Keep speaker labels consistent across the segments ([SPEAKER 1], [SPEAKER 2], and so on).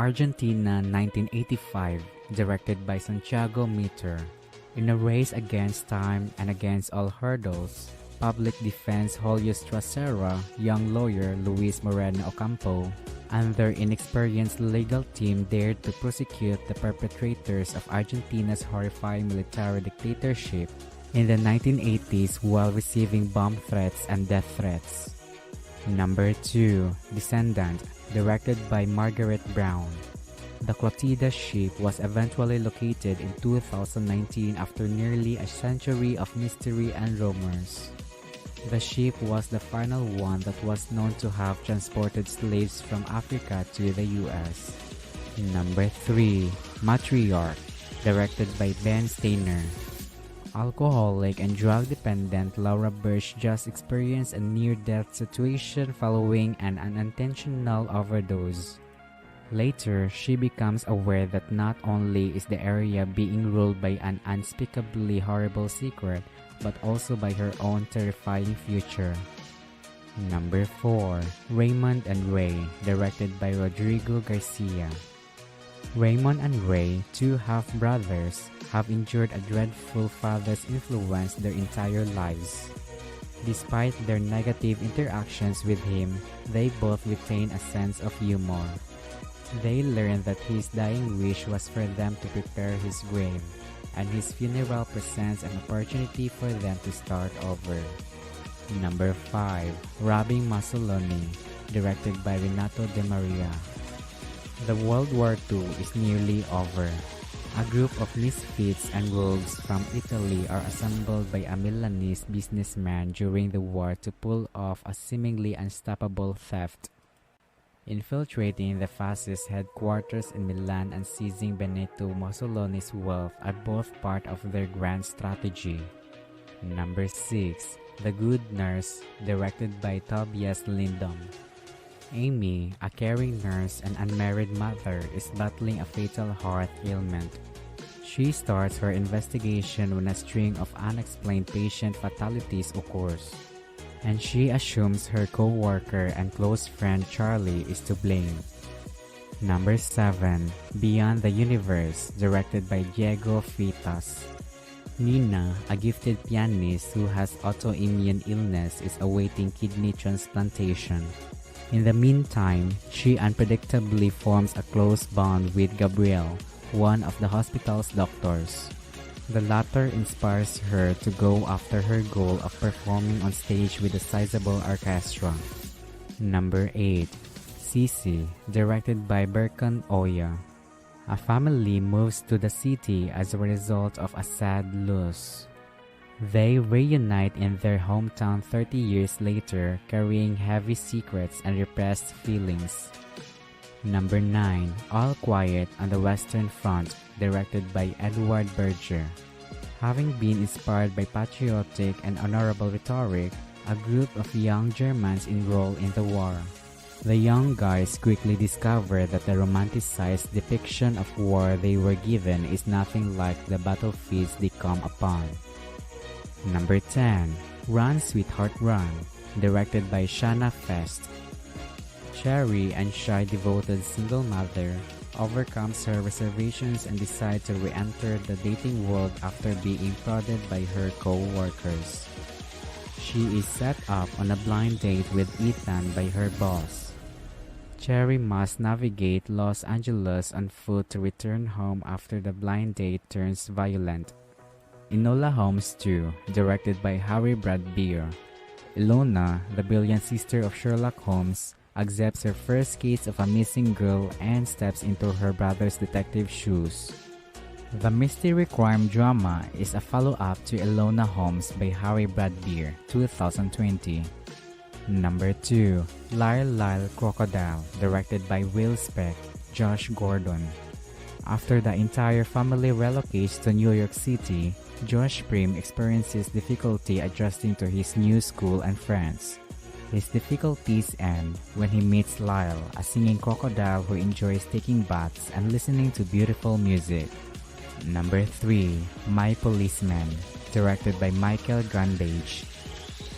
[SPEAKER 1] Argentina 1985, directed by Santiago Mitre. In a race against time and against all hurdles, public defense Julio Stracera, young lawyer Luis Moreno Ocampo, and their inexperienced legal team dared to prosecute the perpetrators of Argentina's horrifying military dictatorship in the 1980s while receiving bomb threats and death threats. Number 2. Descendant, directed by Margaret Brown. The Clotilda ship was eventually located in 2019 after nearly a century of mystery and rumors. The ship was the final one that was known to have transported slaves from Africa to the US. Number 3. Matriarch, directed by Ben Steiner. Alcoholic and drug-dependent Laura Birch just experienced a near-death situation following an unintentional overdose. Later, she becomes aware that not only is the area being ruled by an unspeakably horrible secret, but also by her own terrifying future. Number 4. Raymond and Ray, directed by Rodrigo Garcia. Raymond and Ray, two half-brothers, have endured a dreadful father's influence their entire lives. Despite their negative interactions with him, they both retain a sense of humor. They learn that his dying wish was for them to prepare his grave, and his funeral presents an opportunity for them to start over. Number 5. Robbing Mussolini, directed by Renato De Maria. The World War II is nearly over. A group of misfits and rogues from Italy are assembled by a Milanese businessman during the war to pull off a seemingly unstoppable theft. Infiltrating the fascist headquarters in Milan and seizing Benito Mussolini's wealth are both part of their grand strategy. Number 6. The Good Nurse, directed by Tobias Lindom. Amy, a caring nurse and unmarried mother, is battling a fatal heart ailment. She starts her investigation when a string of unexplained patient fatalities occurs, and she assumes her co-worker and close friend Charlie is to blame. Number 7. Beyond the Universe, directed by Diego Fritas. Nina, a gifted pianist who has autoimmune illness, is awaiting kidney transplantation. In the meantime, she unpredictably forms a close bond with Gabriel, one of the hospital's doctors. The latter inspires her to go after her goal of performing on stage with a sizable orchestra. Number 8. Sisi, directed by Berkan Oya. A family moves to the city as a result of a sad loss. They reunite in their hometown 30 years later, carrying heavy secrets and repressed feelings. Number 9. All Quiet on the Western Front, directed by Edward Berger. Having been inspired by patriotic and honorable rhetoric, a group of young Germans enroll in the war. The young guys quickly discover that the romanticized depiction of war they were given is nothing like the battlefields they come upon. Number 10. Run Sweetheart Run, directed by Shanna Fest. Cherry, a shy devoted single mother, overcomes her reservations and decides to re-enter the dating world after being prodded by her co-workers. She is set up on a blind date with Ethan by her boss. Cherry must navigate Los Angeles on foot to return home after the blind date turns violent. Enola Holmes 2, directed by Harry Bradbeer. Ilona, the brilliant sister of Sherlock Holmes, accepts her first case of a missing girl and steps into her brother's detective shoes. The mystery crime drama is a follow-up to Ilona Holmes by Harry Bradbeer, 2020. Number 2. Lyle Lyle Crocodile, directed by Will Speck, Josh Gordon. After the entire family relocates to New York City, Josh Prim experiences difficulty adjusting to his new school and friends. His difficulties end when he meets Lyle, a singing crocodile who enjoys taking baths and listening to beautiful music. Number 3. My Policeman, directed by Michael Grandage.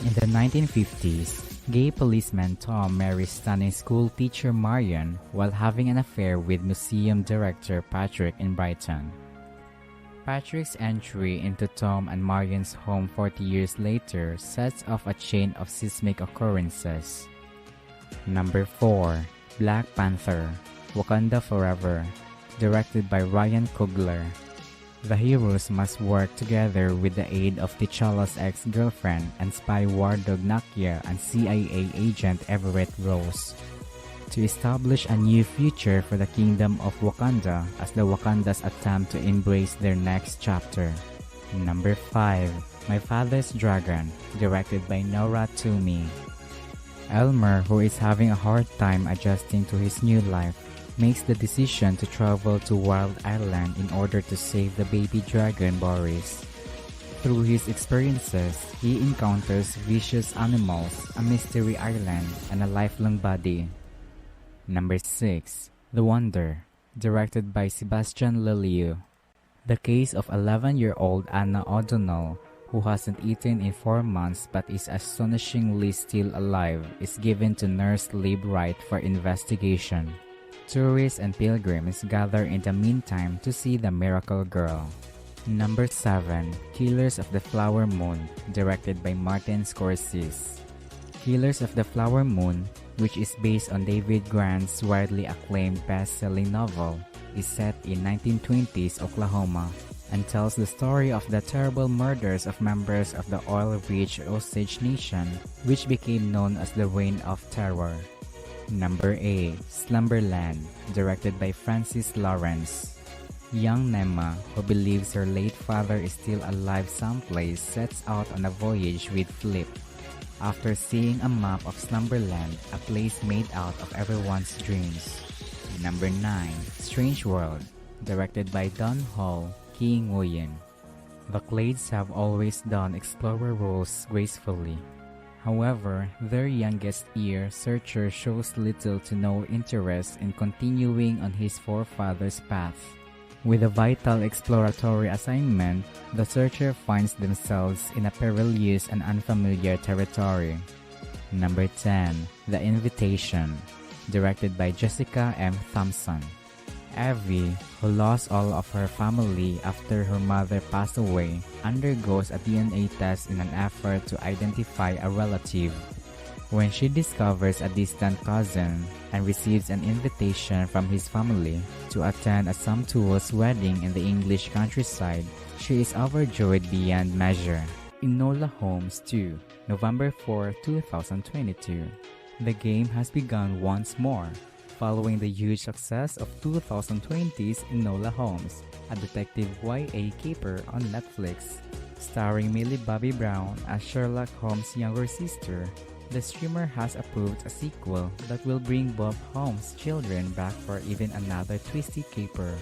[SPEAKER 1] In the 1950s, Gay policeman Tom marries stunning school teacher Marion while having an affair with museum director Patrick in Brighton. Patrick's entry into Tom and Marion's home 40 years later sets off a chain of seismic occurrences. Number 4. Black Panther, Wakanda Forever, directed by Ryan Coogler. The heroes must work together with the aid of T'Challa's ex-girlfriend and spy war dog Nakia and CIA agent Everett Rose to establish a new future for the Kingdom of Wakanda as the Wakandas attempt to embrace their next chapter. Number 5. My Father's Dragon, directed by Nora Toomey. Elmer, who is having a hard time adjusting to his new life, makes the decision to travel to Wild Island in order to save the baby dragon Boris. Through his experiences, he encounters vicious animals, a mystery island, and a lifelong body. Number 6. The Wonder, directed by Sebastian Lelio. The case of 11-year-old Anna O'Donnell, who hasn't eaten in 4 months but is astonishingly still alive, is given to Nurse Lib Wright for investigation. Tourists and pilgrims gather in the meantime to see the miracle girl. Number 7. Killers of the Flower Moon, directed by Martin Scorsese. Killers of the Flower Moon, which is based on David Grant's widely acclaimed best-selling novel, is set in 1920s Oklahoma and tells the story of the terrible murders of members of the oil-rich Osage Nation, which became known as the Reign of Terror. Number 8. Slumberland, directed by Francis Lawrence. Young Nema, who believes her late father is still alive someplace, sets out on a voyage with Flip. After seeing a map of Slumberland, a place made out of everyone's dreams. Number 9. Strange World, directed by Don Hall, King Nguyen. The Clades have always done explorer roles gracefully. However, their youngest heir, Searcher, shows little to no interest in continuing on his forefather's path. With a vital exploratory assignment, the Searcher finds themselves in a perilous and unfamiliar territory. Number 10. The Invitation, directed by Jessica M. Thompson. Evie, who lost all of her family after her mother passed away, undergoes a DNA test in an effort to identify a relative. When she discovers a distant cousin and receives an invitation from his family to attend a sumptuous wedding in the English countryside, she is overjoyed beyond measure. Enola Holmes 2, November 4, 2022. The game has begun once more, following the huge success of 2020's Enola Holmes, a detective YA caper on Netflix. Starring Millie Bobby Brown as Sherlock Holmes' younger sister, the streamer has approved a sequel that will bring both Holmes' children back for even another twisty caper.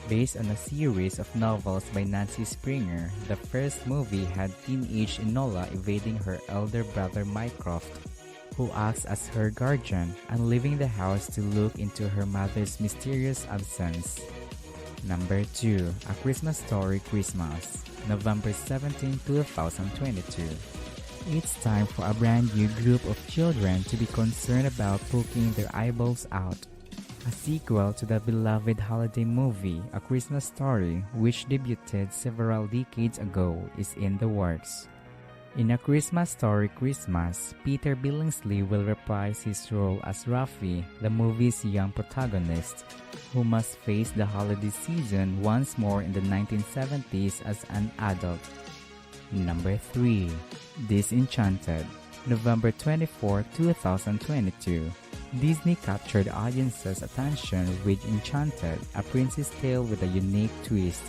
[SPEAKER 1] Based on a series of novels by Nancy Springer, the first movie had teenage Enola evading her elder brother Mycroft, who acts as her guardian and leaving the house to look into her mother's mysterious absence. Number 2. A Christmas Story Christmas, November 17, 2022. It's time for a brand new group of children to be concerned about poking their eyeballs out. A sequel to the beloved holiday movie, A Christmas Story, which debuted several decades ago, is in the works. In A Christmas Story Christmas, Peter Billingsley will reprise his role as Ruffy, the movie's young protagonist, who must face the holiday season once more in the 1970s as an adult. Number 3. Disenchanted, November 24, 2022. Disney captured audiences' attention with Enchanted, a princess tale with a unique twist,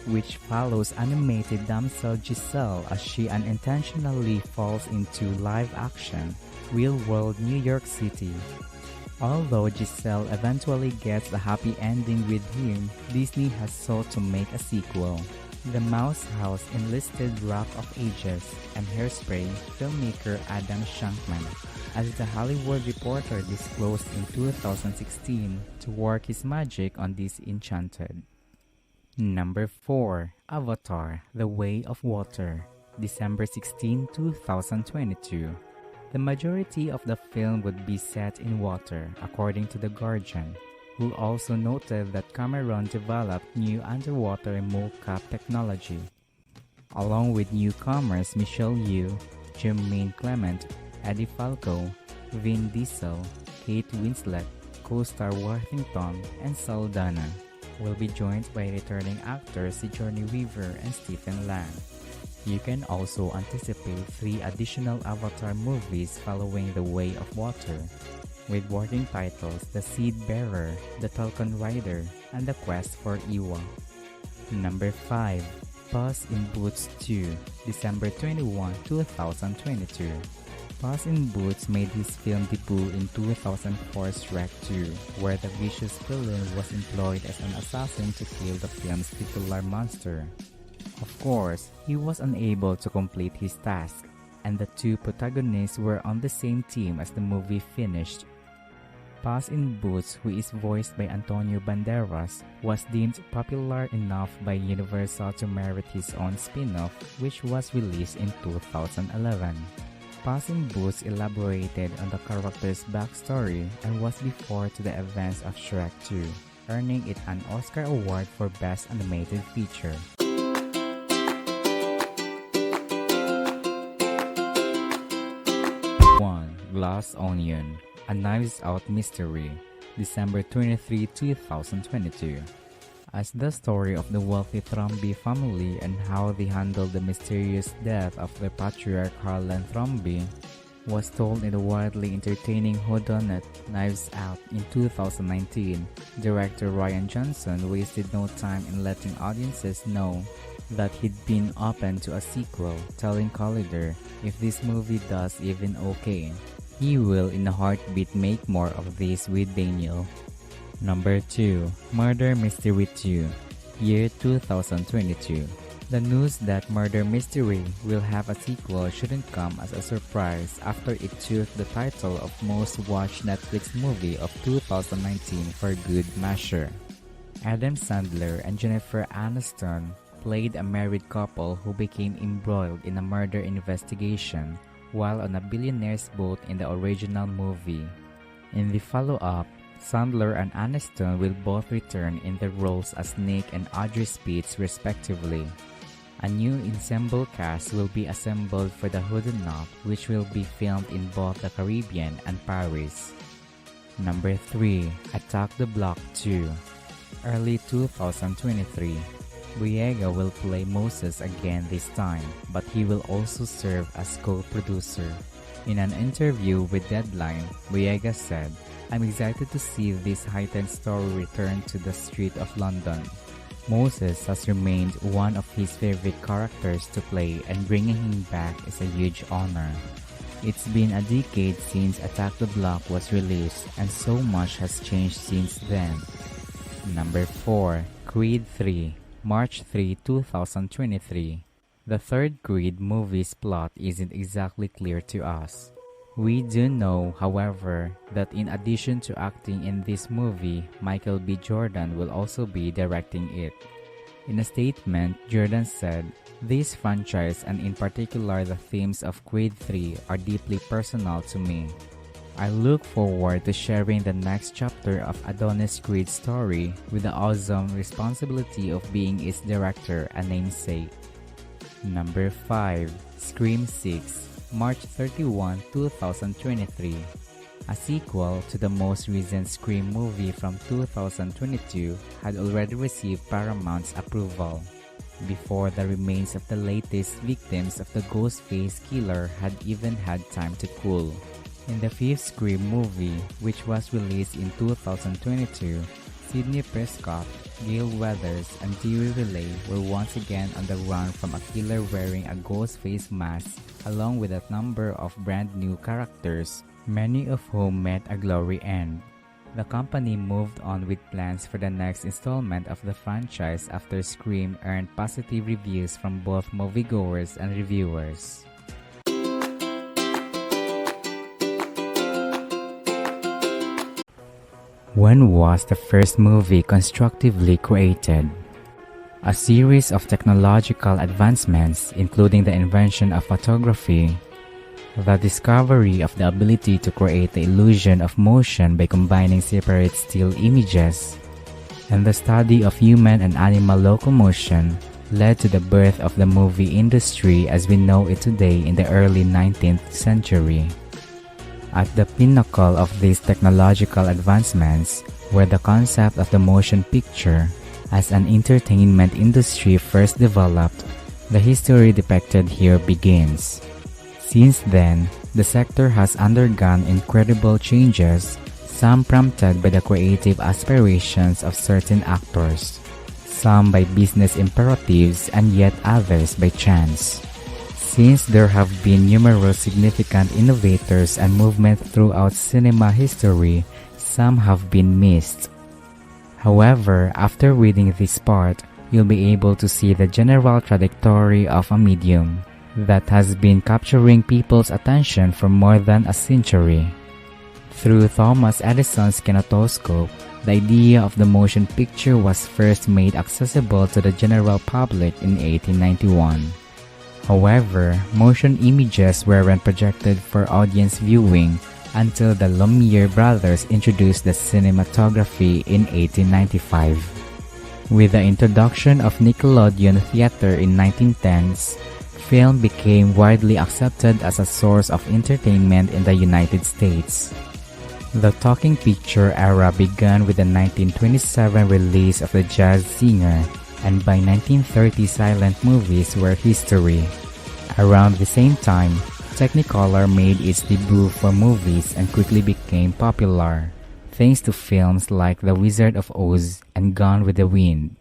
[SPEAKER 1] which follows animated damsel Giselle as she unintentionally falls into live-action, real-world New York City. Although Giselle eventually gets a happy ending with him, Disney has sought to make a sequel. The Mouse House enlisted Rock of Ages and Hairspray filmmaker Adam Shankman as the Hollywood Reporter disclosed in 2016 to work his magic on Disenchanted. Number 4. Avatar: The Way of Water, December 16, 2022. The majority of the film would be set in water, according to The Guardian, who also noted that Cameron developed new underwater mocap technology. Along with newcomers Michelle Yeoh, Jermaine Clement, Eddie Falco, Vin Diesel, Kate Winslet, co-star Worthington, and Saldana, will be joined by returning actors Sigourney Weaver and Stephen Lang. You can also anticipate 3 additional Avatar movies following The Way of Water, with working titles The Seed Bearer, The Falcon Rider, and The Quest for Iwa. Number 5. Puss in Boots 2, December 21, 2022. Puss in Boots made his film debut in 2004's Shrek 2, where the vicious villain was employed as an assassin to kill the film's titular monster. Of course, he was unable to complete his task, and the 2 protagonists were on the same team as the movie finished. Puss in Boots, who is voiced by Antonio Banderas, was deemed popular enough by Universal to merit his own spin-off, which was released in 2011. Puss in Boots elaborated on the character's backstory and was before to the events of Shrek 2, earning it an Oscar award for Best Animated Feature. 1. Glass Onion, A Knives Out Mystery, December 23, 2022. As the story of the wealthy Thrombey family and how they handled the mysterious death of their patriarch Harlan Thrombey was told in the wildly entertaining whodunit Knives Out in 2019, director Rian Johnson wasted no time in letting audiences know that he'd been open to a sequel, telling Collider, "If this movie does even okay, he will in a heartbeat make more of this with Daniel." Number 2. Murder Mystery 2, year 2022. The news that Murder Mystery will have a sequel shouldn't come as a surprise after it took the title of most watched Netflix movie of 2019 for good measure. Adam Sandler and Jennifer Aniston played a married couple who became embroiled in a murder investigation while on a billionaire's boat in the original movie. In the follow-up, Sandler and Aniston will both return in their roles as Nick and Audrey Spitz respectively. A new ensemble cast will be assembled for the whodunit, which will be filmed in both the Caribbean and Paris. Number 3. Attack the Block 2, early 2023. Boyega will play Moses again this time, but he will also serve as co-producer. In an interview with Deadline, Boyega said, "I'm excited to see this heightened story return to the street of London. Moses has remained one of his favorite characters to play, and bringing him back is a huge honor. It's been a decade since Attack the Block was released, and so much has changed since then." Number 4. Creed 3, March 3, 2023. The third Creed movie's plot isn't exactly clear to us. We do know, however, that in addition to acting in this movie, Michael B. Jordan will also be directing it. In a statement, Jordan said, "This franchise and in particular the themes of Creed 3 are deeply personal to me. I look forward to sharing the next chapter of Adonis Creed's story with the awesome responsibility of being its director and namesake." Number 5. Scream 6, March 31, 2023. A sequel to the most recent Scream movie from 2022 had already received Paramount's approval, before the remains of the latest victims of the Ghostface killer had even had time to cool. In the fifth Scream movie, which was released in 2022, Sidney Prescott, Gale Weathers, and Dewey Riley were once again on the run from a killer wearing a ghost face mask, along with a number of brand new characters, many of whom met a glory end. The company moved on with plans for the next installment of the franchise after Scream earned positive reviews from both moviegoers and reviewers. When was the first movie constructively created? A series of technological advancements, including the invention of photography, The discovery of the ability to create the illusion of motion by combining separate still images and the study of human and animal locomotion led to the birth of the movie industry as we know it today in the early 19th century. At the pinnacle of these technological advancements were the concept of the motion picture as an entertainment industry first developed. The history depicted here begins. Since then, the sector has undergone incredible changes, some prompted by the creative aspirations of certain actors, some by business imperatives and yet others by chance. Since there have been numerous significant innovators and movements throughout cinema history, some have been missed. However, after reading this part, you'll be able to see the general trajectory of a medium that has been capturing people's attention for more than a century. Through Thomas Edison's kinetoscope, the idea of the motion picture was first made accessible to the general public in 1891. However, motion images weren't projected for audience viewing until the Lumiere brothers introduced the cinematography in 1895. With the introduction of Nickelodeon theater in 1910s, film became widely accepted as a source of entertainment in the United States. The talking picture era began with the 1927 release of The Jazz Singer, and by 1930 silent movies were history. Around the same time, Technicolor made its debut for movies and quickly became popular, thanks to films like The Wizard of Oz and Gone with the Wind.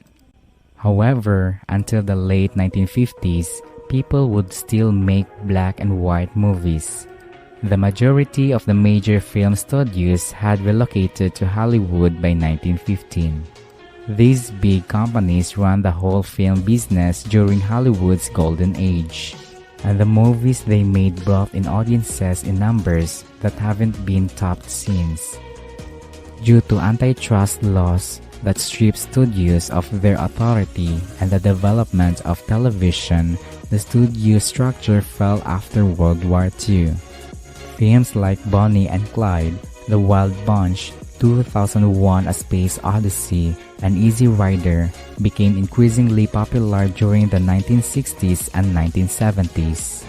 [SPEAKER 1] However, until the late 1950s, people would still make black and white movies. The majority of the major film studios had relocated to Hollywood by 1915. These big companies ran the whole film business during Hollywood's golden age, and the movies they made brought in audiences in numbers that haven't been topped since. Due to antitrust laws that stripped studios of their authority and the development of television, the studio structure fell after World War II. Films like Bonnie and Clyde, The Wild Bunch, 2001: A Space Odyssey, and Easy Rider became increasingly popular during the 1960s and 1970s,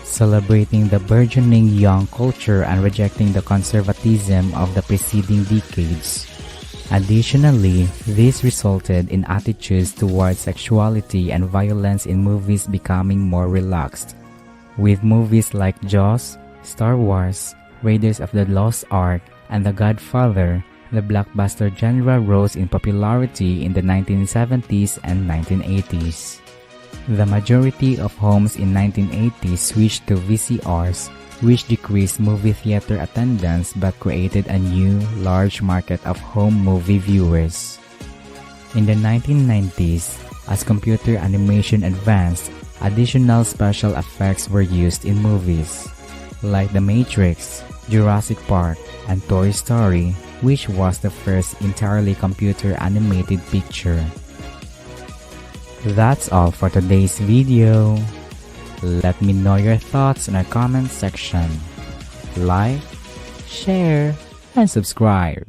[SPEAKER 1] celebrating the burgeoning young culture and rejecting the conservatism of the preceding decades. Additionally, this resulted in attitudes towards sexuality and violence in movies becoming more relaxed, with movies like Jaws, Star Wars, Raiders of the Lost Ark, and The Godfather. The blockbuster genre rose in popularity in the 1970s and 1980s. The majority of homes in 1980s switched to VCRs, which decreased movie theater attendance but created a new, large market of home movie viewers. In the 1990s, as computer animation advanced, additional special effects were used in movies, like The Matrix, Jurassic Park, and Toy Story, which was the first entirely computer animated picture. That's all for today's video. Let me know your thoughts in our comment section. Like, share, and subscribe.